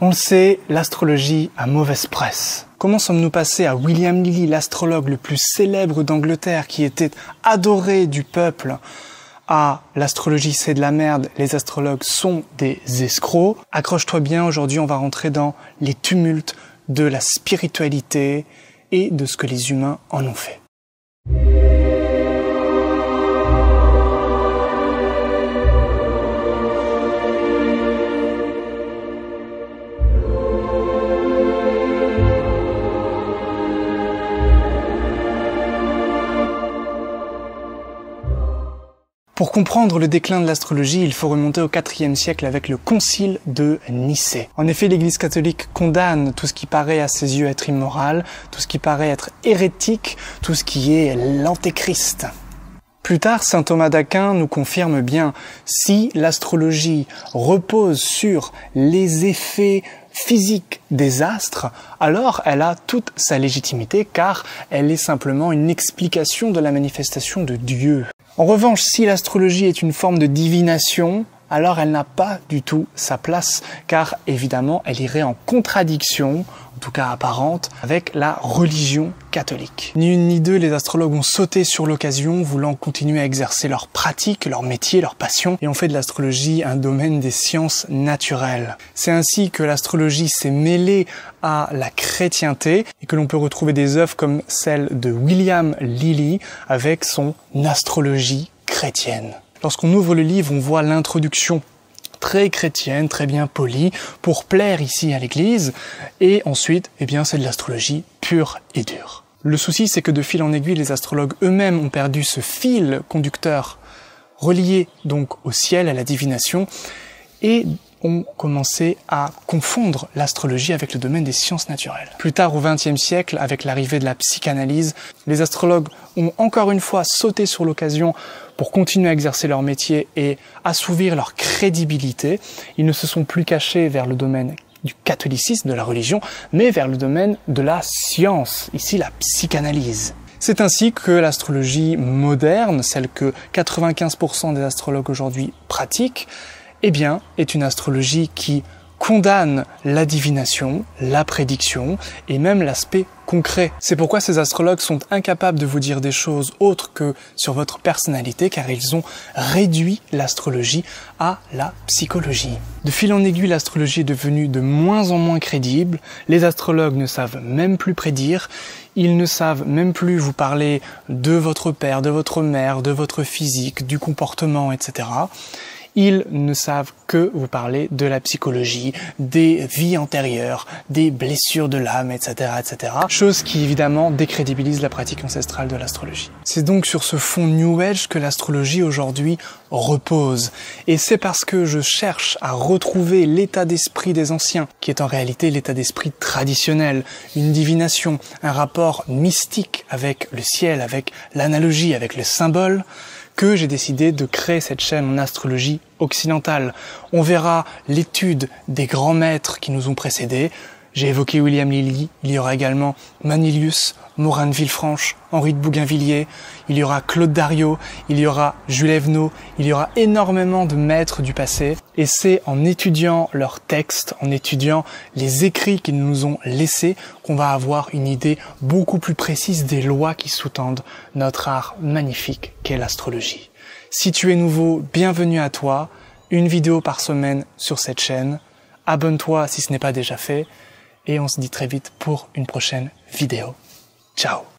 On le sait, l'astrologie a mauvaise presse. Comment sommes-nous passés à William Lilly, l'astrologue le plus célèbre d'Angleterre, qui était adoré du peuple, à l'astrologie c'est de la merde, les astrologues sont des escrocs? Accroche-toi bien, aujourd'hui on va rentrer dans les tumultes de la spiritualité et de ce que les humains en ont fait. Pour comprendre le déclin de l'astrologie, il faut remonter au IVe siècle avec le concile de Nicée. En effet, l'Église catholique condamne tout ce qui paraît à ses yeux être immoral, tout ce qui paraît être hérétique, tout ce qui est l'antéchrist. Plus tard, saint Thomas d'Aquin nous confirme bien, si l'astrologie repose sur les effets physiques des astres, alors elle a toute sa légitimité car elle est simplement une explication de la manifestation de Dieu. En revanche, si l'astrologie est une forme de divination, alors elle n'a pas du tout sa place, car évidemment elle irait en contradiction, en tout cas apparente, avec la religion catholique. Ni une ni deux, les astrologues ont sauté sur l'occasion, voulant continuer à exercer leur pratique, leur métier, leur passion, et ont fait de l'astrologie un domaine des sciences naturelles. C'est ainsi que l'astrologie s'est mêlée à la chrétienté, et que l'on peut retrouver des œuvres comme celle de William Lilly, avec son astrologie chrétienne. Lorsqu'on ouvre le livre, on voit l'introduction très chrétienne, très bien polie, pour plaire ici à l'église, et ensuite, c'est de l'astrologie pure et dure. Le souci, c'est que de fil en aiguille, les astrologues eux-mêmes ont perdu ce fil conducteur relié donc au ciel, à la divination, et ont commencé à confondre l'astrologie avec le domaine des sciences naturelles. Plus tard, au XXe siècle, avec l'arrivée de la psychanalyse, les astrologues ont encore une fois sauté sur l'occasion pour continuer à exercer leur métier et assouvir leur crédibilité. Ils ne se sont plus cachés vers le domaine du catholicisme, de la religion, mais vers le domaine de la science, ici la psychanalyse. C'est ainsi que l'astrologie moderne, celle que 95% des astrologues aujourd'hui pratiquent, est une astrologie qui condamne la divination, la prédiction et même l'aspect concret. C'est pourquoi ces astrologues sont incapables de vous dire des choses autres que sur votre personnalité, car ils ont réduit l'astrologie à la psychologie. De fil en aiguille, l'astrologie est devenue de moins en moins crédible, les astrologues ne savent même plus prédire, ils ne savent même plus vous parler de votre père, de votre mère, de votre physique, du comportement, etc. Ils ne savent que vous parler de la psychologie, des vies antérieures, des blessures de l'âme, etc., etc. Chose qui, évidemment, décrédibilise la pratique ancestrale de l'astrologie. C'est donc sur ce fond New Age que l'astrologie, aujourd'hui, repose. Et c'est parce que je cherche à retrouver l'état d'esprit des anciens, qui est en réalité l'état d'esprit traditionnel, une divination, un rapport mystique avec le ciel, avec l'analogie, avec le symbole, que j'ai décidé de créer cette chaîne en astrologie occidentale. On verra l'étude des grands maîtres qui nous ont précédés. J'ai évoqué William Lilly, il y aura également Manilius, Morin de Villefranche, Henri de Bougainvilliers, il y aura Claude Dariot, il y aura Jules Evenot, il y aura énormément de maîtres du passé. Et c'est en étudiant leurs textes, en étudiant les écrits qu'ils nous ont laissés, qu'on va avoir une idée beaucoup plus précise des lois qui sous-tendent notre art magnifique qu'est l'astrologie. Si tu es nouveau, bienvenue à toi, une vidéo par semaine sur cette chaîne. Abonne-toi si ce n'est pas déjà fait. Et on se dit très vite pour une prochaine vidéo. Ciao!